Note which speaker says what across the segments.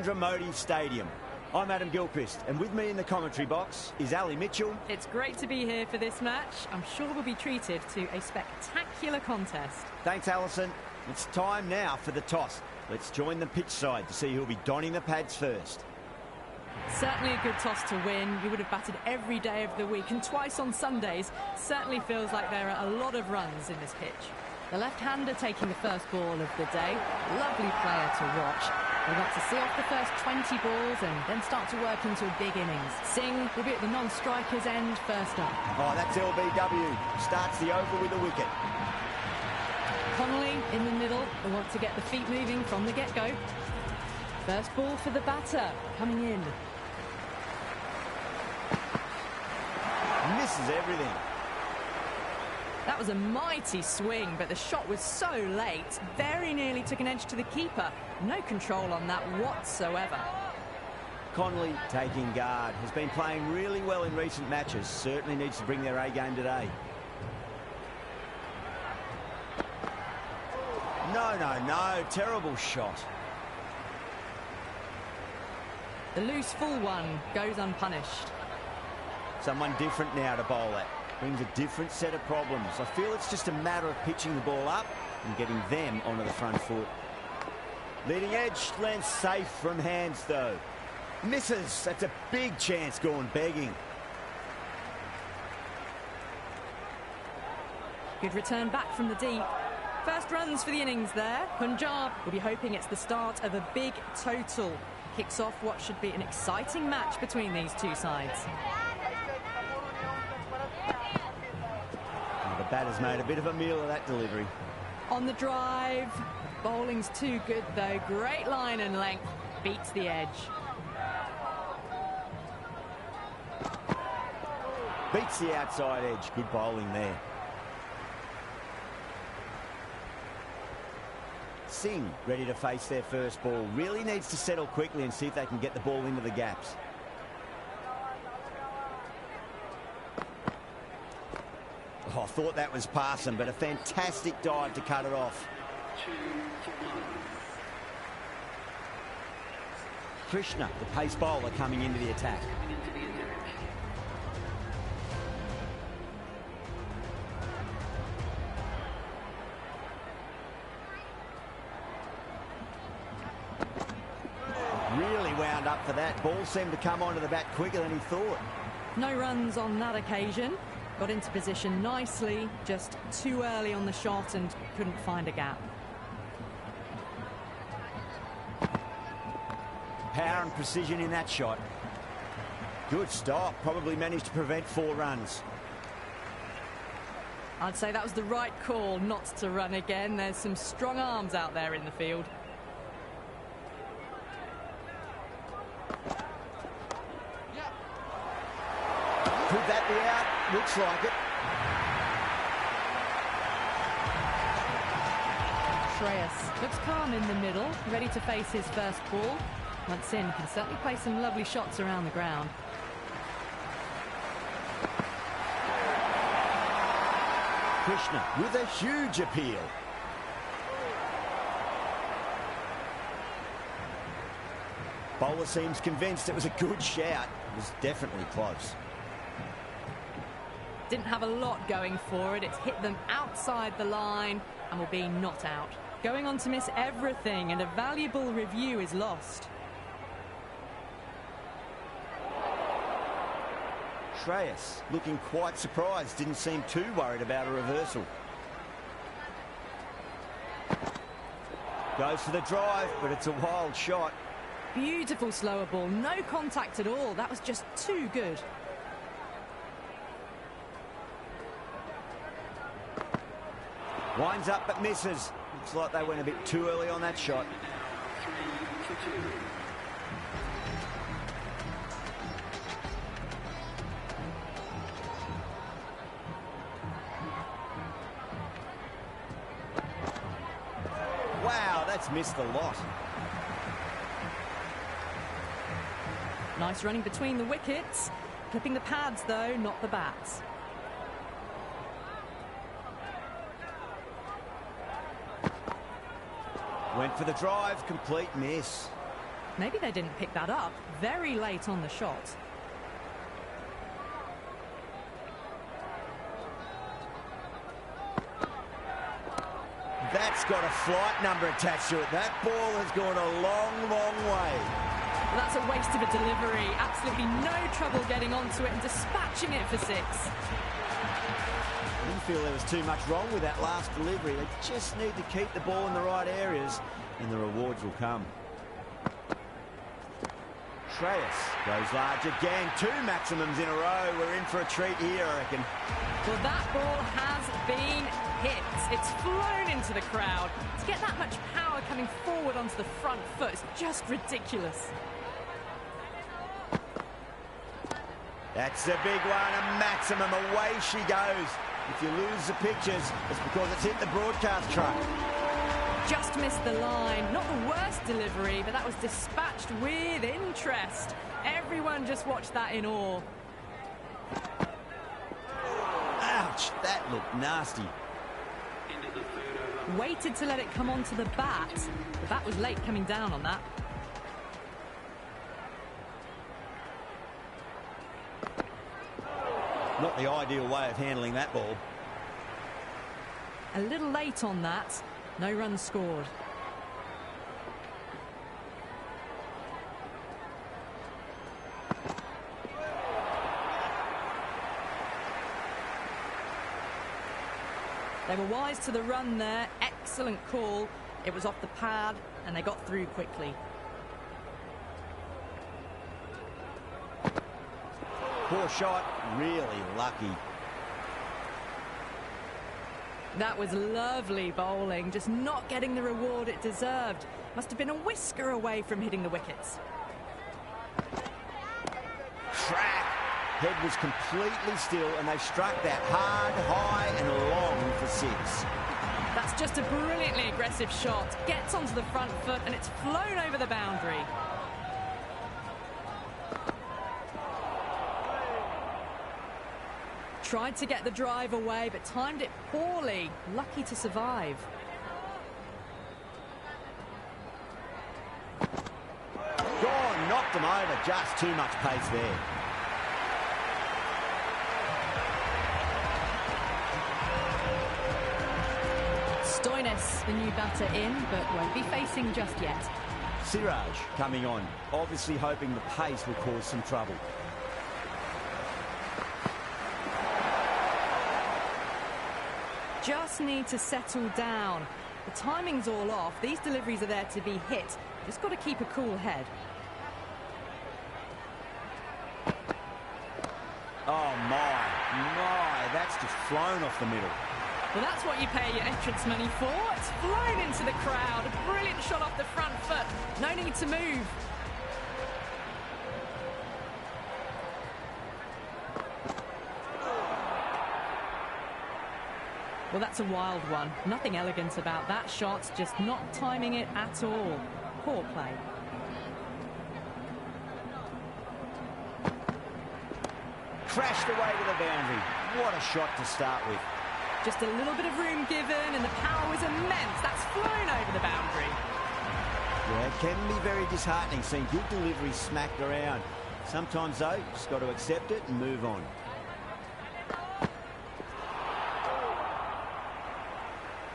Speaker 1: Modi Stadium. I'm Adam Gilchrist, and with me in the commentary box is Ali Mitchell.
Speaker 2: It's great to be here for this match. I'm sure we'll be treated to a spectacular contest.
Speaker 1: Thanks, Alison. It's time now for the toss. Let's join the pitch side to see who'll be donning the pads first.
Speaker 2: Certainly a good toss to win. You would have batted every day of the week and twice on Sundays. Certainly feels like there are a lot of runs in this pitch. The left-hander taking the first ball of the day. Lovely player to watch. They got to see off the first 20 balls and then start to work into a big innings. Singh will be at the non-striker's end first up.
Speaker 1: Oh, that's LBW. Starts the over with a wicket.
Speaker 2: Connolly in the middle. They want to get the feet moving from the get-go. First ball for the batter coming in.
Speaker 1: Misses everything.
Speaker 2: That was a mighty swing, but the shot was so late. Very nearly took an edge to the keeper. No control on that whatsoever.
Speaker 1: Connolly taking guard. Has been playing really well in recent matches. Certainly needs to bring their A-game today. No. Terrible shot.
Speaker 2: The loose full one goes unpunished.
Speaker 1: Someone different now to bowl at. Brings a different set of problems. I feel it's just a matter of pitching the ball up and getting them onto the front foot. Leading edge lands safe from hands though. Misses. That's a big chance gone begging.
Speaker 2: Good return back from the deep. First runs for the innings there. Punjab will be hoping it's the start of a big total. Kicks off what should be an exciting match between these two sides.
Speaker 1: The batter's made a bit of a meal of that delivery.
Speaker 2: On the drive. Bowling's too good though. Great line and length. Beats the edge.
Speaker 1: Beats the outside edge. Good bowling there. Singh ready to face their first ball. Really needs to settle quickly and see if they can get the ball into the gaps. Oh, I thought that was passing, but a fantastic dive to cut it off. Krishna, the pace bowler, coming into the attack. Really wound up for that. Ball seemed to come onto the bat quicker than he thought.
Speaker 2: No runs on that occasion. Got into position nicely, just too early on the shot and couldn't find a gap.
Speaker 1: Power and precision in that shot. Good stop. Probably managed to prevent 4 runs.
Speaker 2: I'd say that was the right call not to run again. There's some strong arms out there in the field.
Speaker 1: Could that be out? Looks like it.
Speaker 2: Shreyas looks calm in the middle, ready to face his first ball. Once in, can certainly play some lovely shots around the ground.
Speaker 1: Krishna with a huge appeal. Bowler seems convinced it was a good shout. It was definitely close.
Speaker 2: Didn't have a lot going for it. It's hit them outside the line and will be not out. Going on to miss everything, and a valuable review is lost.
Speaker 1: Shreyas looking quite surprised. Didn't seem too worried about a reversal. Goes for the drive, but it's a wild shot.
Speaker 2: Beautiful slower ball. No contact at all. That was just too good.
Speaker 1: Winds up but misses. Looks like they went a bit too early on that shot. Wow, that's missed the lot.
Speaker 2: Nice running between the wickets. Clipping the pads though, not the bats.
Speaker 1: Went for the drive, complete miss.
Speaker 2: Maybe they didn't pick that up very late on the shot.
Speaker 1: That's got a flight number attached to it. That ball has gone a long, long way.
Speaker 2: Well, that's a waste of a delivery. Absolutely no trouble getting onto it and dispatching it for 6.
Speaker 1: I didn't feel there was too much wrong with that last delivery. They just need to keep the ball in the right areas and the rewards will come. Treyas goes large again. 2 maximums in a row. We're in for a treat here, I reckon.
Speaker 2: Well, that ball has been hit. It's flown into the crowd. To get that much power coming forward onto the front foot is just ridiculous.
Speaker 1: That's a big one, a maximum. Away she goes. If you lose the pictures, it's because it's hit the broadcast truck.
Speaker 2: Just missed the line. Not the worst delivery, but that was dispatched with interest. Everyone just watched that in awe.
Speaker 1: Ouch, that looked nasty.
Speaker 2: Waited to let it come onto the bat. The bat was late coming down on that.
Speaker 1: Not the ideal way of handling that ball.
Speaker 2: A little late on that. No runs scored. They were wise to the run there. Excellent call. It was off the pad and they got through quickly.
Speaker 1: Poor shot, really lucky.
Speaker 2: That was lovely bowling, just not getting the reward it deserved. Must have been a whisker away from hitting the wickets.
Speaker 1: Track. Head was completely still and they struck that hard, high and long for 6.
Speaker 2: That's just a brilliantly aggressive shot. Gets onto the front foot and it's flown over the boundary. Tried to get the drive away, but timed it poorly. Lucky to survive.
Speaker 1: Gone, knocked him over. Just too much pace there.
Speaker 2: Stoinis, the new batter in, but won't be facing just yet.
Speaker 1: Siraj coming on, obviously hoping the pace will cause some trouble.
Speaker 2: Just need to settle down. The timing's all off. These deliveries are there to be hit. Just got to keep a cool head.
Speaker 1: Oh my, that's just flown off the middle.
Speaker 2: Well, that's what you pay your entrance money for. It's flown into the crowd. A brilliant shot off the front foot. No need to move. Well, that's a wild one. Nothing elegant about that shot, just not timing it at all. Poor play.
Speaker 1: Crashed away to the boundary. What a shot to start with.
Speaker 2: Just a little bit of room given and the power was immense. That's flown over the boundary.
Speaker 1: Yeah, it can be very disheartening seeing good deliveries smacked around. Sometimes, though, just got to accept it and move on.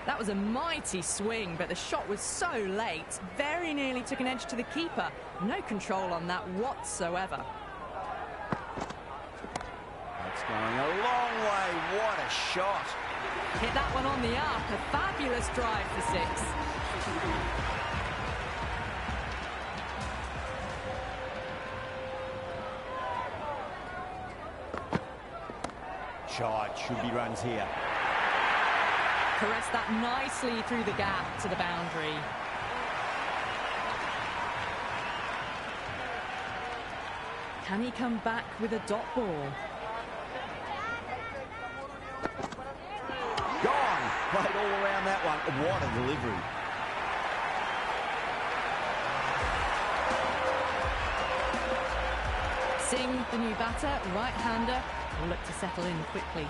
Speaker 2: That was a mighty swing, but the shot was so late. Very nearly took an edge to the keeper. No control on that whatsoever.
Speaker 1: That's going a long way. What a shot.
Speaker 2: Hit that one on the up. A fabulous drive for 6.
Speaker 1: Shot. Should be runs here.
Speaker 2: Caressed that nicely through the gap to the boundary. Can he come back with a dot ball?
Speaker 1: Gone. Played all around that one. What a delivery.
Speaker 2: Singh, the new batter, right-hander, will look to settle in quickly.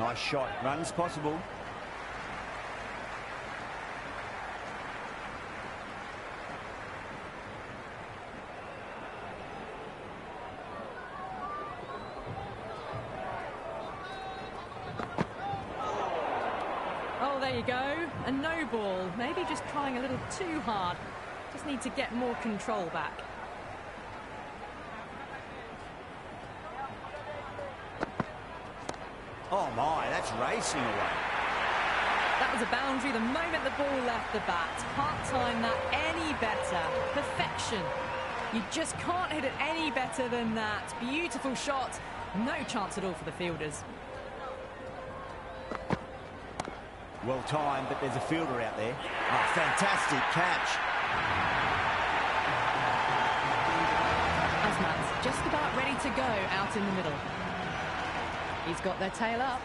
Speaker 1: Nice shot. Runs possible.
Speaker 2: Oh, there you go. A no ball. Maybe just trying a little too hard. Just need to get more control back.
Speaker 1: Oh my, that's racing away.
Speaker 2: That was a boundary the moment the ball left the bat. Can't time that any better. Perfection. You just can't hit it any better than that. Beautiful shot. No chance at all for the fielders.
Speaker 1: Well timed, but there's a fielder out there. Oh, fantastic catch.
Speaker 2: Asmat's just about ready to go out in the middle. He's got their tail up.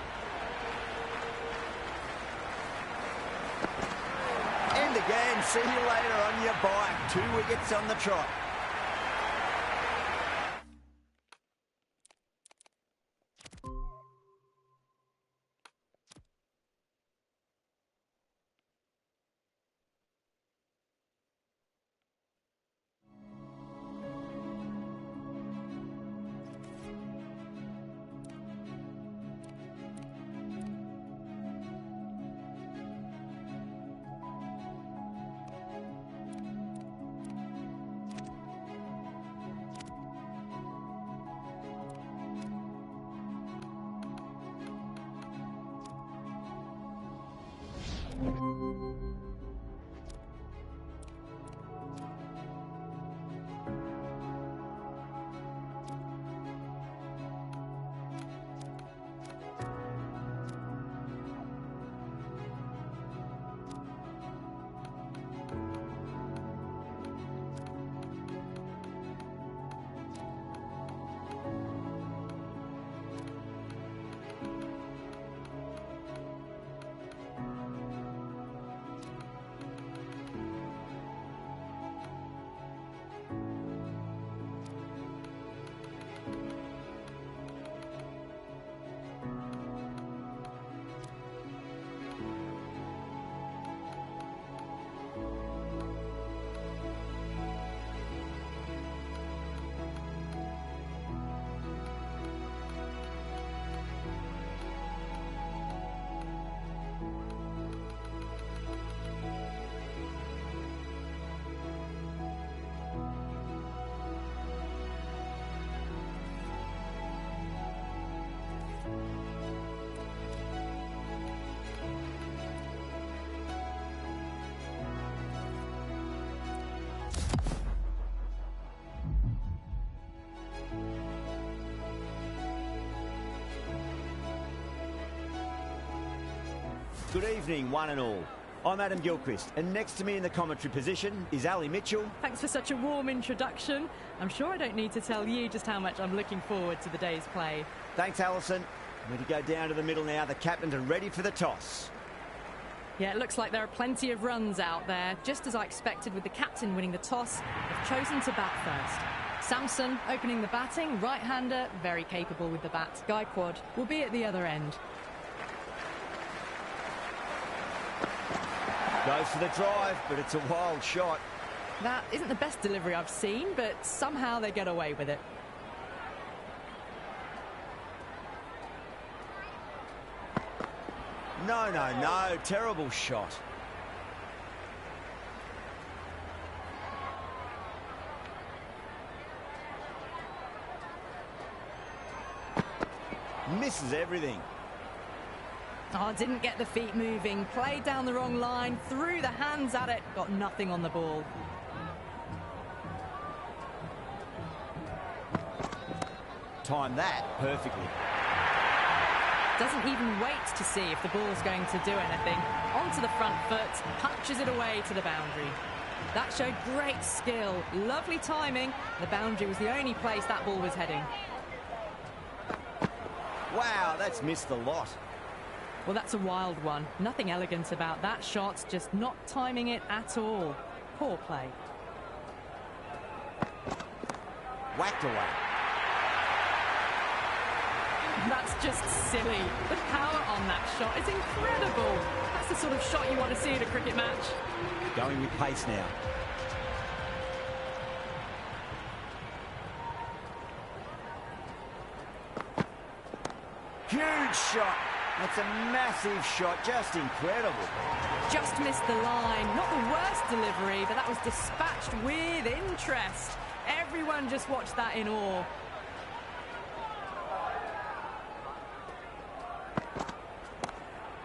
Speaker 1: And again, see you later on your bike. 2 wickets on the trot. Good evening, one and all. I'm Adam Gilchrist, and next to me in the commentary position is Ali Mitchell.
Speaker 2: Thanks for such a warm introduction. I'm sure I don't need to tell you just how much I'm looking forward to the day's play.
Speaker 1: Thanks, Alison. We're to go down to the middle now. The captains are ready for the toss.
Speaker 2: Yeah, it looks like there are plenty of runs out there. Just as I expected with the captain winning the toss, they've chosen to bat first. Samson opening the batting, right-hander, very capable with the bat. Gaikwad will be at the other end.
Speaker 1: Goes for the drive, but it's a wild shot.
Speaker 2: That isn't the best delivery I've seen, but somehow they get away with it.
Speaker 1: No, no, no. Terrible shot. Misses everything.
Speaker 2: Oh, didn't get the feet moving. Played down the wrong line. Threw the hands at it. Got nothing on the ball.
Speaker 1: Timed that perfectly.
Speaker 2: Doesn't even wait to see if the ball's going to do anything. Onto the front foot. Punches it away to the boundary. That showed great skill. Lovely timing. The boundary was the only place that ball was heading.
Speaker 1: Wow, that's missed the lot.
Speaker 2: Well, that's a wild one. Nothing elegant about that shot, just not timing it at all. Poor play.
Speaker 1: Whacked away.
Speaker 2: That's just silly. The power on that shot is incredible. That's the sort of shot you want to see at a cricket match.
Speaker 1: Going with pace now. Huge shot. That's a massive shot. Just incredible.
Speaker 2: Just missed the line. Not the worst delivery, but that was dispatched with interest. Everyone just watched that in awe.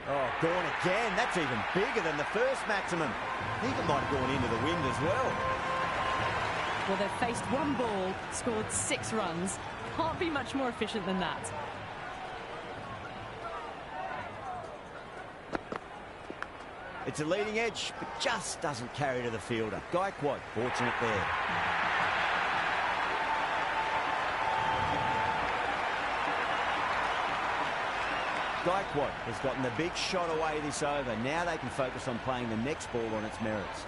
Speaker 1: Oh, gone again. That's even bigger than the first maximum. I think it might have gone into the wind as well.
Speaker 2: Well, they've faced one ball, scored 6 runs. Can't be much more efficient than that.
Speaker 1: It's a leading edge, but just doesn't carry to the fielder. Gaikwad, fortunate there. Gaikwad has gotten the big shot away this over. Now they can focus on playing the next ball on its merits.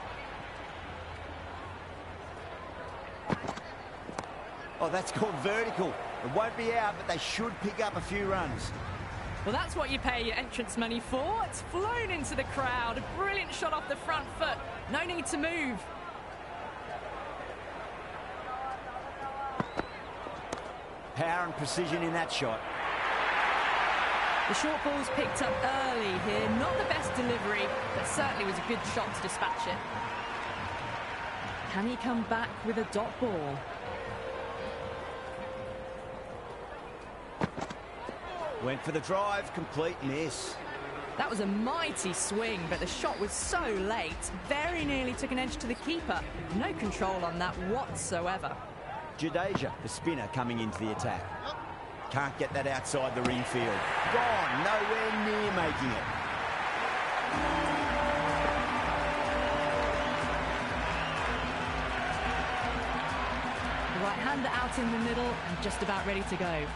Speaker 1: Oh, that's called vertical. It won't be out, but they should pick up a few runs.
Speaker 2: Well, that's what you pay your entrance money for. It's flown into the crowd. A brilliant shot off the front foot. No need to move.
Speaker 1: Power and precision in that shot.
Speaker 2: The short ball's picked up early here. Not the best delivery, but certainly was a good shot to dispatch it. Can he come back with a dot ball?
Speaker 1: Went for the drive, complete miss.
Speaker 2: That was a mighty swing, but the shot was so late. Very nearly took an edge to the keeper. No control on that whatsoever.
Speaker 1: Jadeja, the spinner, coming into the attack. Can't get that outside the ring field. Gone, nowhere near making it.
Speaker 2: The right-hander out in the middle and just about ready to go.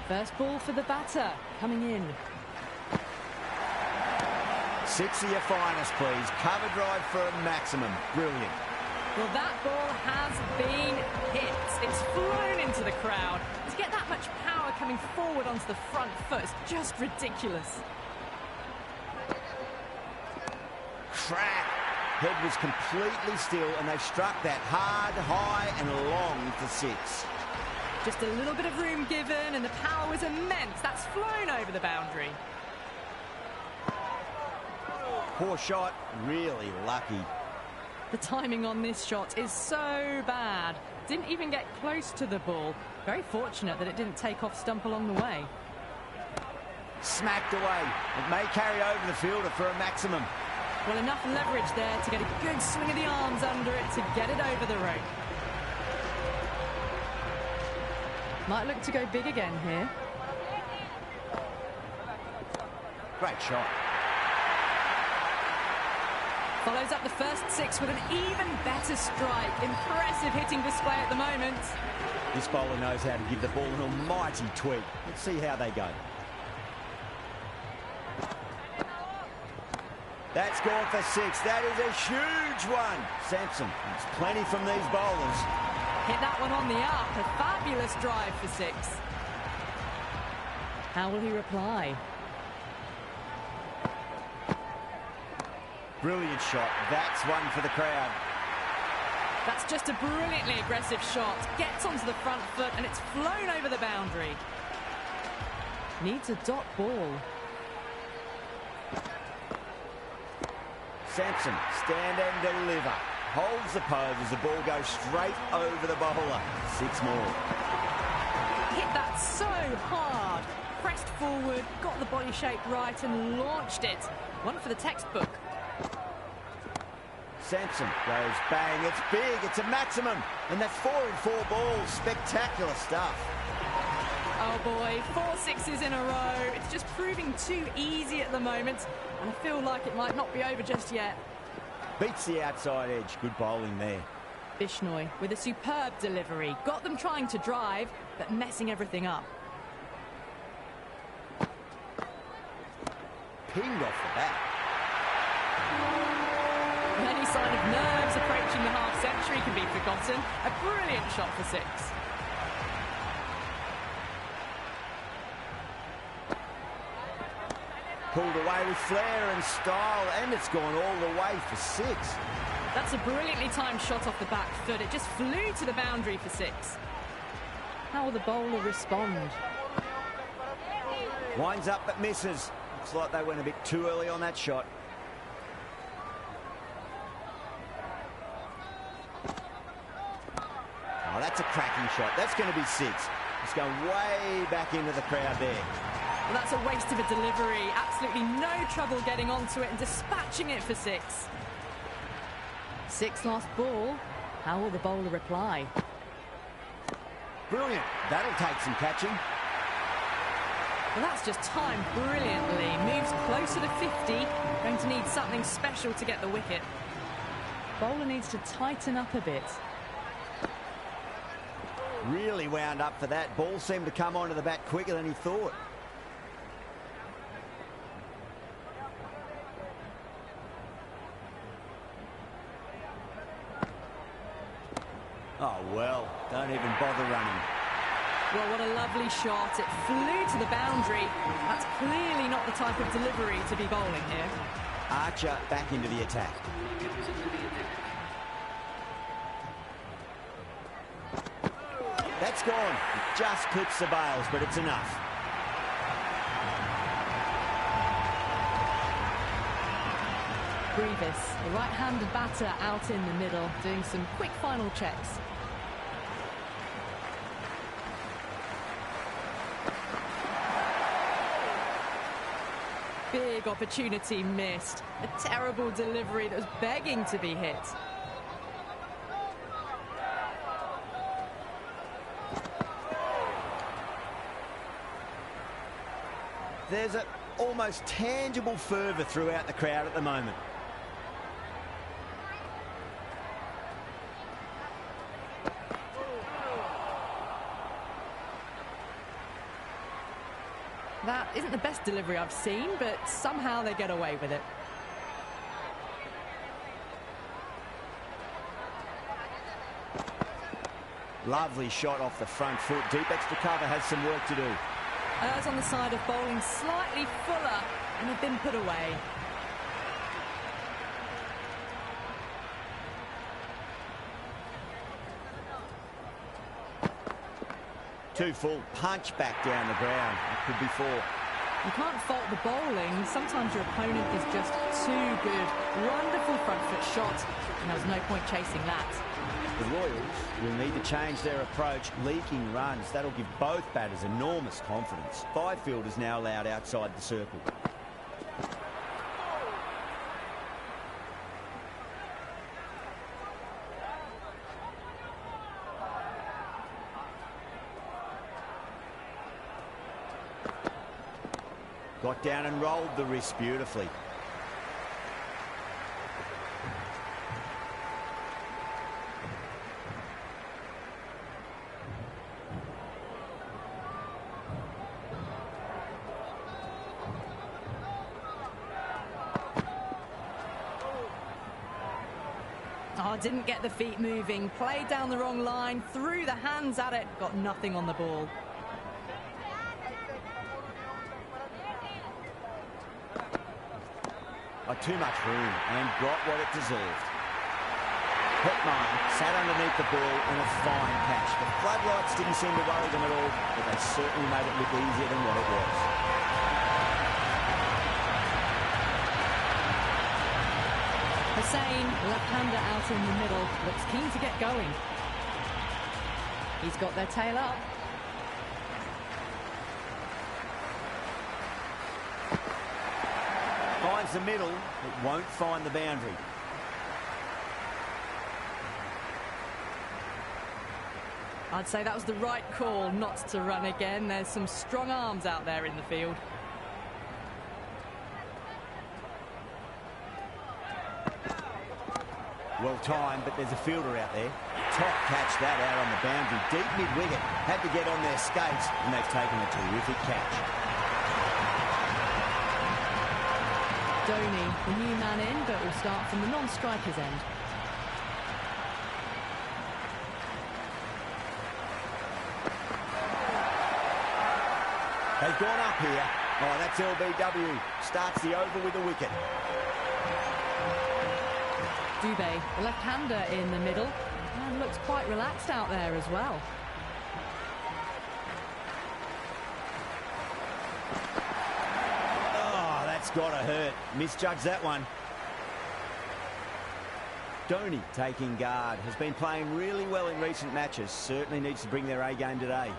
Speaker 2: First ball for the batter, coming in.
Speaker 1: 6 of your finest, please. Cover drive for a maximum. Brilliant.
Speaker 2: Well, that ball has been hit. It's flown into the crowd. To get that much power coming forward onto the front foot is just ridiculous.
Speaker 1: Crack. Head was completely still, and they've struck that hard, high, and long for 6.
Speaker 2: Just a little bit of room given, and the power was immense. That's flown over the boundary.
Speaker 1: Poor shot, really lucky.
Speaker 2: The timing on this shot is so bad. Didn't even get close to the ball. Very fortunate that it didn't take off stump along the way.
Speaker 1: Smacked away. It may carry over the fielder for a maximum.
Speaker 2: Well, enough leverage there to get a good swing of the arms under it to get it over the rope. Might look to go big again here.
Speaker 1: Great shot.
Speaker 2: Follows up the first 6 with an even better strike. Impressive hitting display at the moment.
Speaker 1: This bowler knows how to give the ball an almighty tweak. Let's see how they go. That's gone for 6. That is a huge one. Sampson, there's plenty from these bowlers.
Speaker 2: Hit that one on the up. A fabulous drive for 6. How will he reply?
Speaker 1: Brilliant shot. That's one for the crowd.
Speaker 2: That's just a brilliantly aggressive shot. Gets onto the front foot and it's flown over the boundary. Needs a dot ball.
Speaker 1: Sampson, stand and deliver. Holds the pose as the ball goes straight over the bowler. 6 more.
Speaker 2: Hit that so hard. Pressed forward, got the body shape right and launched it. One for the textbook.
Speaker 1: Sampson goes bang. It's big. It's a maximum. And that's 4 in 4 balls. Spectacular stuff.
Speaker 2: Oh boy, 4 6s in a row. It's just proving too easy at the moment. And I feel like it might not be over just yet.
Speaker 1: Beats the outside edge. Good bowling there.
Speaker 2: Bishnoi with a superb delivery. Got them trying to drive, but messing everything up.
Speaker 1: Pinged off the bat.
Speaker 2: Any sign of nerves approaching the half-century can be forgotten. A brilliant shot for 6.
Speaker 1: Pulled away with flair and style, and it's gone all the way for 6.
Speaker 2: That's a brilliantly timed shot off the back foot. It just flew to the boundary for 6. How will the bowler respond?
Speaker 1: Winds up but misses. Looks like they went a bit too early on that shot. Oh, that's a cracking shot. That's going to be 6. It's going way back into the crowd there.
Speaker 2: Well, that's a waste of a delivery. Absolutely no trouble getting onto it and dispatching it for 6. 6 last ball. How will the bowler reply?
Speaker 1: Brilliant. That'll take some catching.
Speaker 2: Well, that's just timed brilliantly. Moves closer to 50. Going to need something special to get the wicket. Bowler needs to tighten up a bit.
Speaker 1: Really wound up for that. Ball seemed to come onto the bat quicker than he thought. Oh, well, don't even bother running.
Speaker 2: Well, what a lovely shot. It flew to the boundary. That's clearly not the type of delivery to be bowling here.
Speaker 1: Archer back into the attack. That's gone. It just clips the bails, but it's enough.
Speaker 2: Grievous, the right-handed batter out in the middle, doing some quick final checks. Big opportunity missed. A terrible delivery that was begging to be hit.
Speaker 1: There's an almost tangible fervour throughout the crowd at the moment.
Speaker 2: That isn't the best delivery I've seen, but somehow they get away with it.
Speaker 1: Lovely shot off the front foot. Deep extra cover has some work to do.
Speaker 2: Errs on the side of bowling slightly fuller, and have been put away.
Speaker 1: Too full. Punch back down the ground. It could be 4.
Speaker 2: You can't fault the bowling. Sometimes your opponent is just too good. Wonderful front foot shot, and there was no point chasing that.
Speaker 1: The Royals will need to change their approach. Leaking runs. That'll give both batters enormous confidence. 5 fielders now allowed outside the circle. Got down and rolled the wrist beautifully.
Speaker 2: Oh, didn't get the feet moving. Played down the wrong line. Threw the hands at it. Got nothing on the ball.
Speaker 1: Too much room and got what it deserved. Hetman sat underneath the ball in a fine catch. The floodlights didn't seem to worry them at all, but they certainly made it look easier than what it was.
Speaker 2: Hussain, left-hander out in the middle, looks keen to get going. He's got their tail up.
Speaker 1: Finds the middle, it won't find the boundary.
Speaker 2: I'd say that was the right call not to run again. There's some strong arms out there in the field.
Speaker 1: Well timed, but there's a fielder out there. Top catch that out on the boundary. Deep mid-wicket. Had to get on their skates, and they've taken a terrific catch.
Speaker 2: Dhoni, the new man in, but will start from the non-striker's end.
Speaker 1: They've gone up here, Oh, that's LBW. Starts the over with a wicket.
Speaker 2: Dubé, the left-hander in the middle, and looks quite relaxed out there as well.
Speaker 1: Oh, that's got to hurt. Misjudged that one. Dhoni taking guard. Has been playing really well in recent matches. Certainly needs to bring their A game today.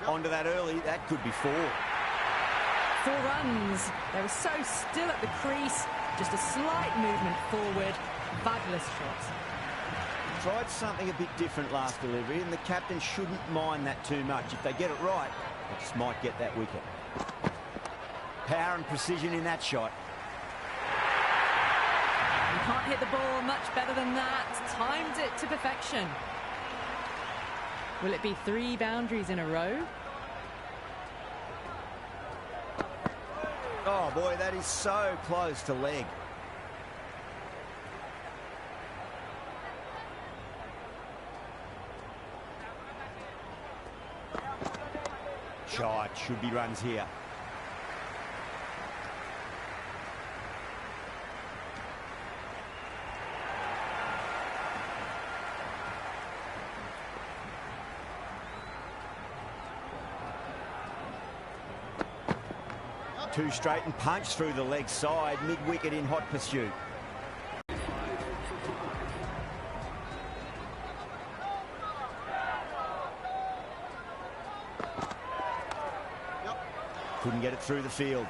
Speaker 1: Onto that early. That could be 4.
Speaker 2: 4 runs. They were so still at the crease. Just a slight movement forward. Fabulous shot.
Speaker 1: Tried something a bit different last delivery, and the captain shouldn't mind that too much. If they get it right, they just might get that wicket. Power and precision in that shot.
Speaker 2: You can't hit the ball much better than that. Timed it to perfection. Will it be 3 boundaries in a row?
Speaker 1: Oh boy, that is so close to leg. Shot, should be runs here. Two straight and punch through the leg side, mid-wicket in hot pursuit. Couldn't get it through the field.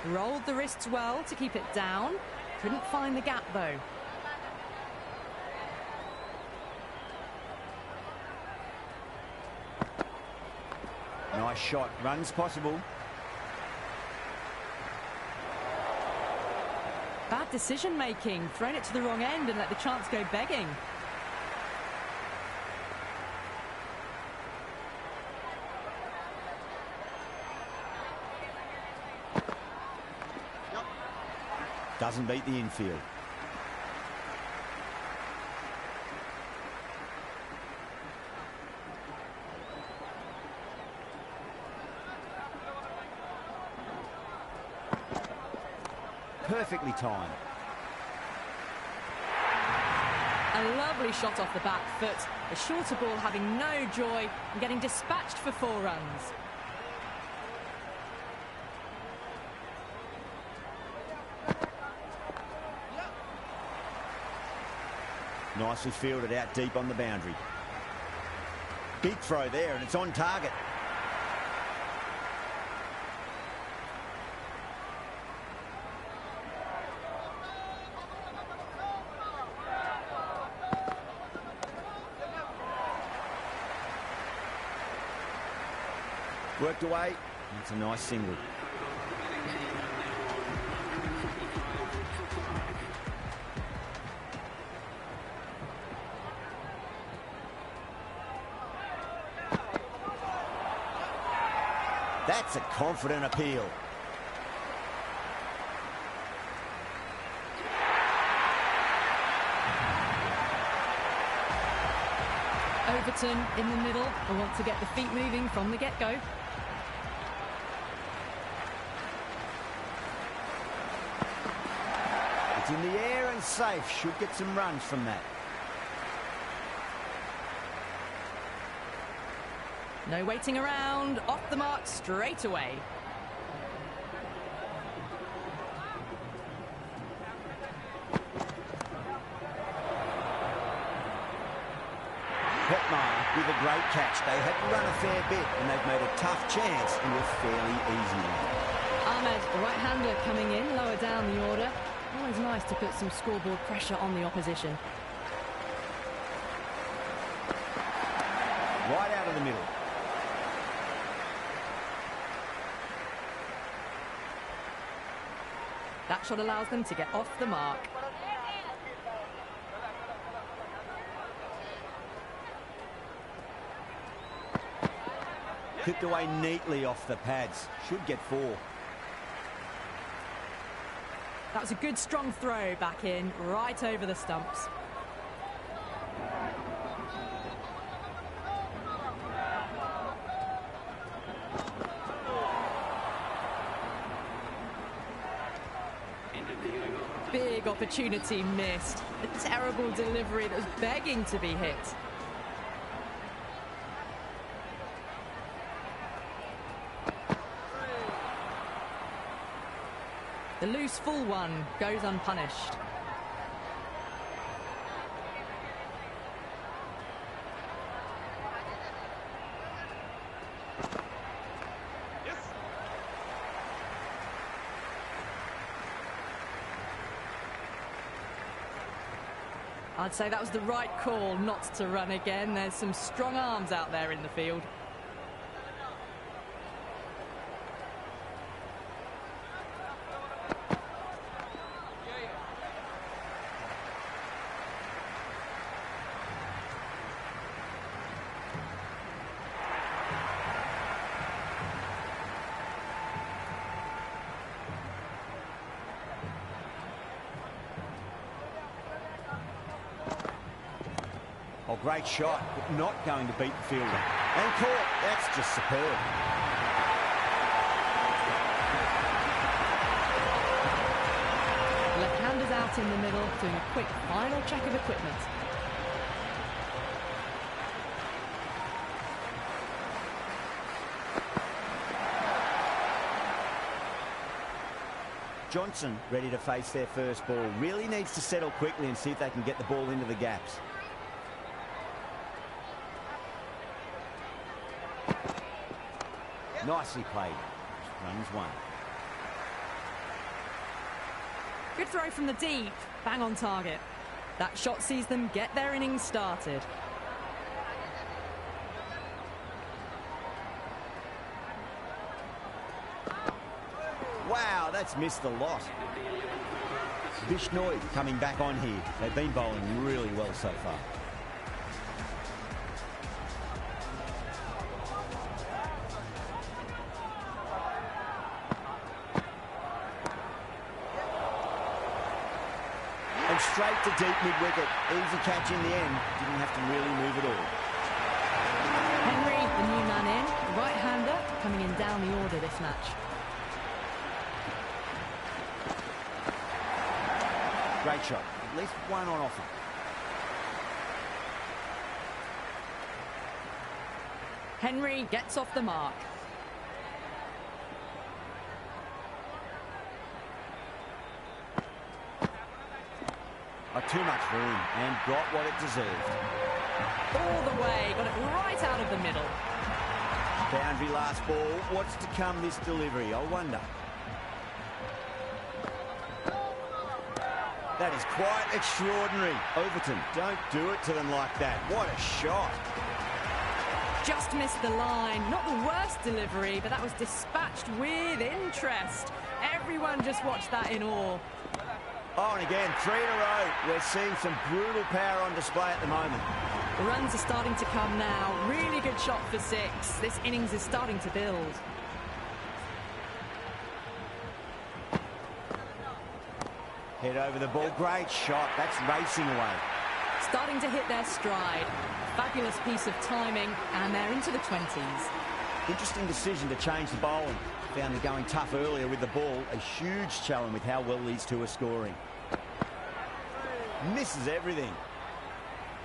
Speaker 2: Rolled the wrists well to keep it down. Couldn't find the gap though.
Speaker 1: Nice shot. Runs possible.
Speaker 2: Bad decision making. Thrown it to the wrong end and let the chance go begging.
Speaker 1: Doesn't beat the infield. Perfectly timed.
Speaker 2: A lovely shot off the back foot. The shorter ball having no joy and getting dispatched for 4 runs.
Speaker 1: Nicely fielded out deep on the boundary. Big throw there, and it's on target. Worked away. That's a nice single. That's a confident appeal.
Speaker 2: Overton in the middle. They want to get the feet moving from the get-go.
Speaker 1: It's in the air and safe. Should get some runs from that.
Speaker 2: No waiting around. Off the mark straight away.
Speaker 1: Hetmar with a great catch. They had to run a fair bit, and they've made a tough chance into a fairly easy one.
Speaker 2: Ahmed, the right-hander, coming in lower down the order. Always nice to put some scoreboard pressure on the opposition.
Speaker 1: Right out of the middle.
Speaker 2: That shot allows them to get off the mark.
Speaker 1: Clipped away neatly off the pads. Should get 4.
Speaker 2: That was a good strong throw back in, right over the stumps. big opportunity missed. A terrible delivery that was begging to be hit. The loose full one goes unpunished. I'd say that was the right call not to run again. There's some strong arms out there in the field.
Speaker 1: Oh, great shot, but not going to beat the fielder. And caught. That's just superb.
Speaker 2: Left-handers out in the middle, doing a quick final check of equipment.
Speaker 1: Johnson ready to face their first ball. Really needs to settle quickly and see if they can get the ball into the gaps. Nicely played. Runs one.
Speaker 2: Good throw from the deep. Bang on target. That shot sees them get their innings started.
Speaker 1: Wow, that's missed a lot. Bishnoi coming back on here. They've been bowling really well so far. And straight to deep mid-wicket. Easy catch in the end. Didn't have to really move at all.
Speaker 2: Henry, the new man in. The right-hander coming in down the order this match.
Speaker 1: Great shot. At least one on offer.
Speaker 2: Henry gets off the mark.
Speaker 1: Too much room and got what it deserved.
Speaker 2: All the way, got it right out of the middle.
Speaker 1: Boundary last ball. What's to come this delivery? I wonder. That is quite extraordinary. Overton, don't do it to them like that. What a shot.
Speaker 2: Just missed the line. Not the worst delivery, but that was dispatched with interest. Everyone just watched that in awe.
Speaker 1: Oh, and again, 3 in a row. We're seeing some brutal power on display at the moment.
Speaker 2: The runs are starting to come now. Really good shot for 6. This innings is starting to build.
Speaker 1: Head over the ball. Great shot. That's racing away.
Speaker 2: Starting to hit their stride. Fabulous piece of timing, and they're into the 20s.
Speaker 1: Interesting decision to change the bowling. Found they're going tough earlier with the ball. A huge challenge with how well these two are scoring. Misses everything.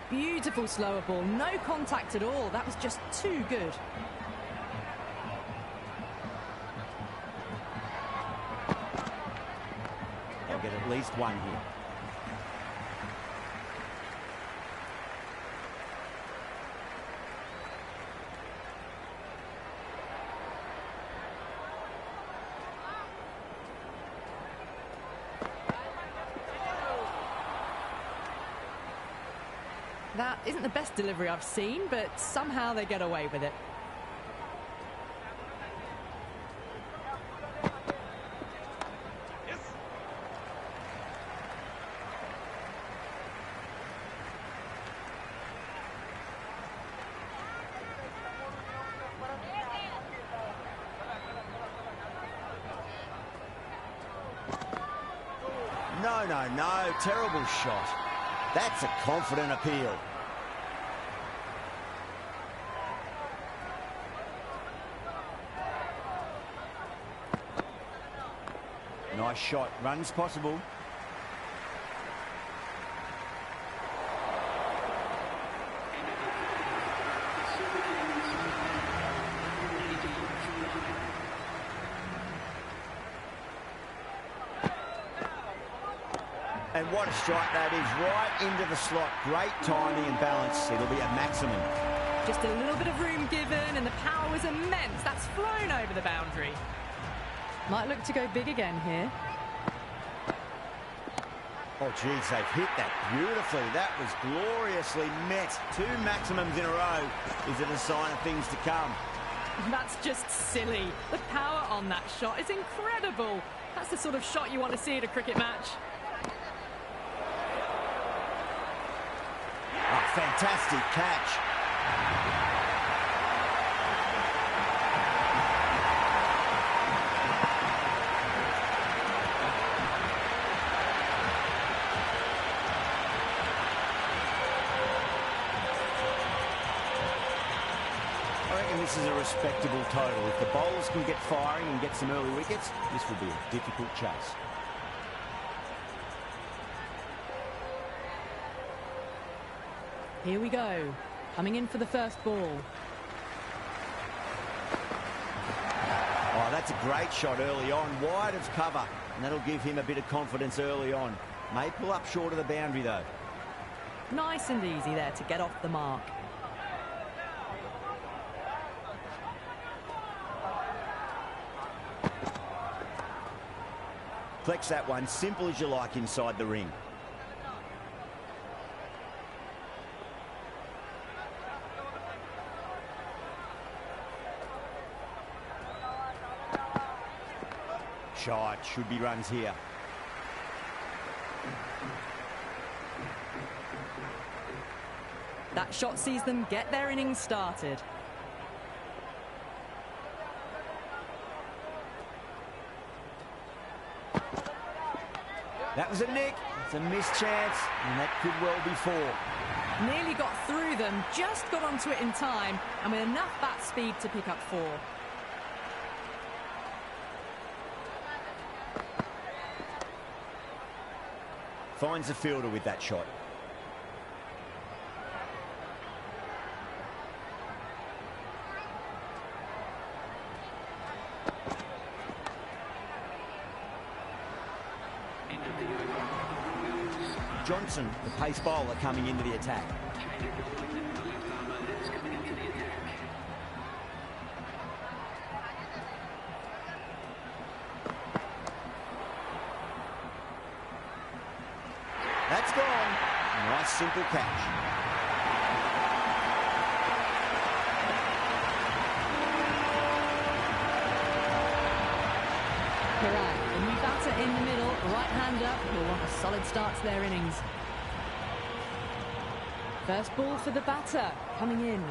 Speaker 2: Beautiful slower ball. No contact at all. That was just too good.
Speaker 1: They'll get at least one here.
Speaker 2: That isn't the best delivery I've seen, but somehow they get away with it.
Speaker 1: No, no, no. Terrible shot. That's a confident appeal. Nice shot. Runs possible. And what a strike that is, right into the slot. Great timing and balance. It'll be a maximum.
Speaker 2: Just a little bit of room given, and the power was immense. That's flown over the boundary. Might look to go big again here.
Speaker 1: Oh, geez, they've hit that beautifully. That was gloriously met. 2 maximums in a row. Is it a sign of things to come?
Speaker 2: That's just silly. The power on that shot is incredible. That's the sort of shot you want to see at a cricket match.
Speaker 1: Oh, fantastic catch. I reckon this is a respectable total. If the bowlers can get firing and get some early wickets, this will be a difficult chase.
Speaker 2: Here we go. Coming in for the first ball.
Speaker 1: Oh, that's a great shot early on, wide of cover, and that'll give him a bit of confidence early on. May pull up short of the boundary, though.
Speaker 2: Nice and easy there to get off the mark.
Speaker 1: Flex that one, simple as you like inside the ring. Shot, should be runs here.
Speaker 2: That shot sees them get their innings started.
Speaker 1: That was a nick. It's a missed chance, and that could well be 4.
Speaker 2: Nearly got through them, just got onto it in time, and with enough bat speed to pick up 4.
Speaker 1: Finds the fielder with that shot. Johnson, the pace bowler, coming into the attack. That's gone. Nice simple catch.
Speaker 2: Correct. A new batter in the middle, right-hander, will want a solid start to their innings. First ball for the batter, coming in.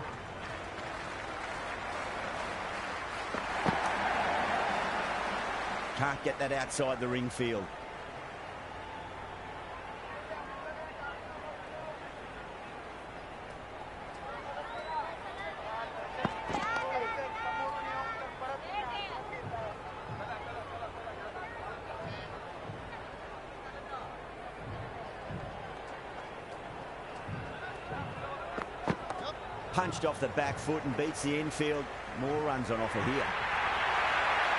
Speaker 1: Can't get that outside the ring field. Punched off the back foot and beats the infield. More runs on offer here.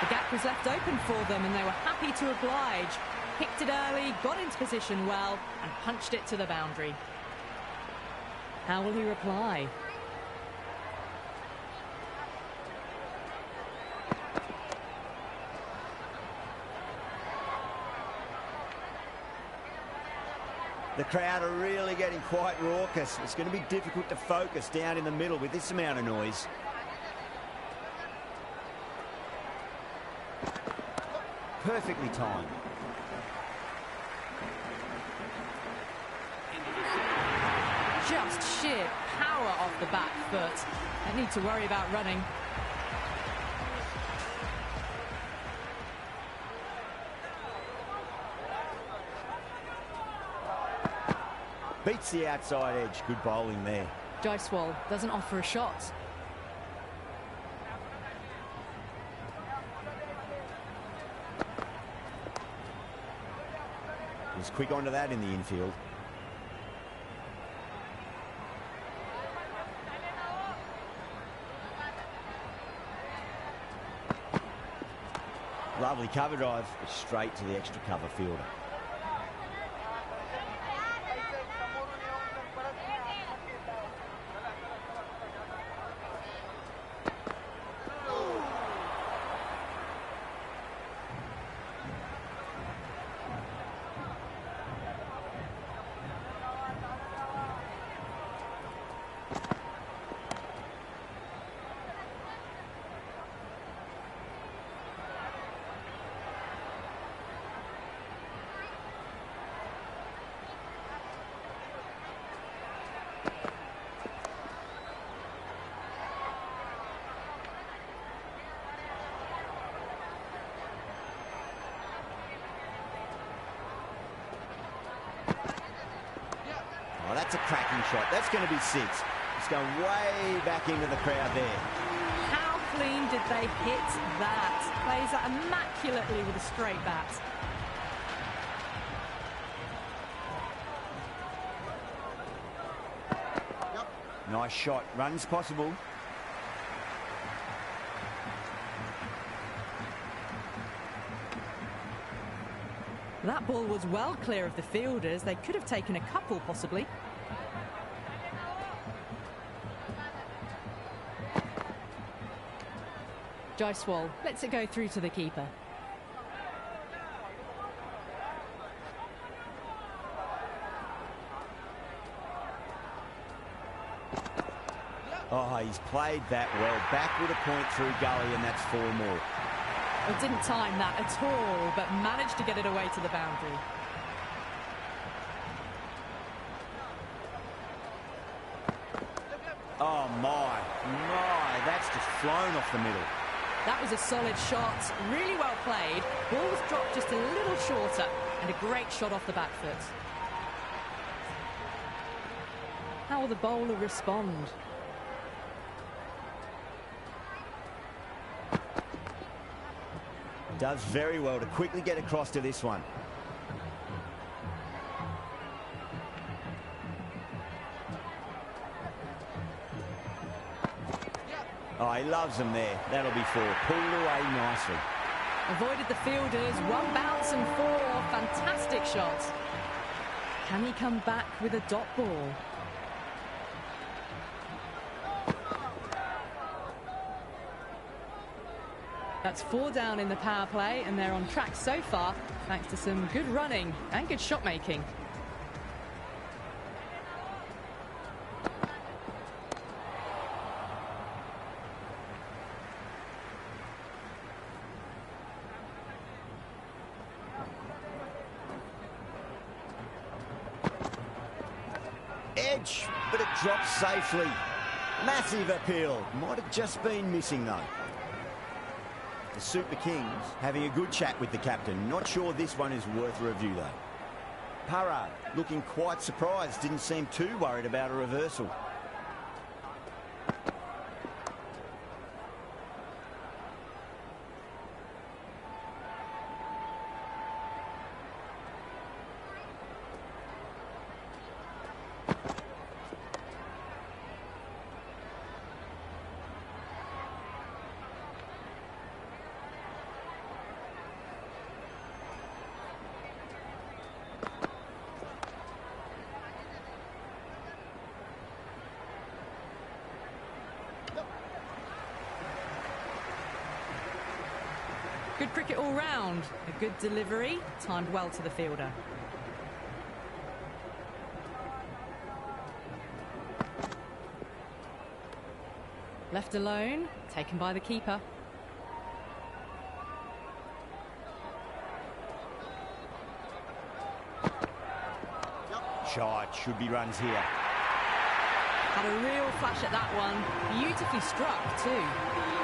Speaker 2: The gap was left open for them and they were happy to oblige. Picked it early, got into position well and punched it to the boundary. How will he reply?
Speaker 1: The crowd are really getting quite raucous. It's going to be difficult to focus down in the middle with this amount of noise. Perfectly timed.
Speaker 2: Just sheer power off the back foot. Don't need to worry about running.
Speaker 1: Beats the outside edge. Good bowling there.
Speaker 2: Jaiswal doesn't offer a shot.
Speaker 1: Was quick onto that in the infield. Lovely cover drive, but straight to the extra cover fielder. That's a cracking shot. That's going to be 6. It's going way back into the crowd there.
Speaker 2: How clean did they hit that? Plays that immaculately with a straight bat.
Speaker 1: Nice shot. Runs possible.
Speaker 2: That ball was well clear of the fielders. They could have taken a couple, possibly. Jaiswal lets it go through to the keeper.
Speaker 1: Oh, he's played that well. Back with a point through gully, and that's 4 more.
Speaker 2: Well, didn't time that at all, but managed to get it away to the boundary.
Speaker 1: Oh, my. That's just flown off the middle.
Speaker 2: That was a solid shot, really well played. Ball was dropped just a little shorter, and a great shot off the back foot. How will the bowler respond?
Speaker 1: Does very well to quickly get across to this one. Oh, he loves them there. That'll be 4. Pulled away nicely.
Speaker 2: Avoided the fielders. 1 bounce and 4. Fantastic shot. Can he come back with a dot ball? That's 4 down in the power play, and they're on track so far, thanks to some good running and good shot making.
Speaker 1: Edge, but it drops safely. Massive appeal. Might have just been missing, though. The Super Kings having a good chat with the captain. Not sure this one is worth a review, though. Parra looking quite surprised. Didn't seem too worried about a reversal.
Speaker 2: Good cricket all round. A good delivery, timed well to the fielder. Left alone, taken by the keeper.
Speaker 1: Shot, should be runs here.
Speaker 2: Had a real flash at that one. Beautifully struck too.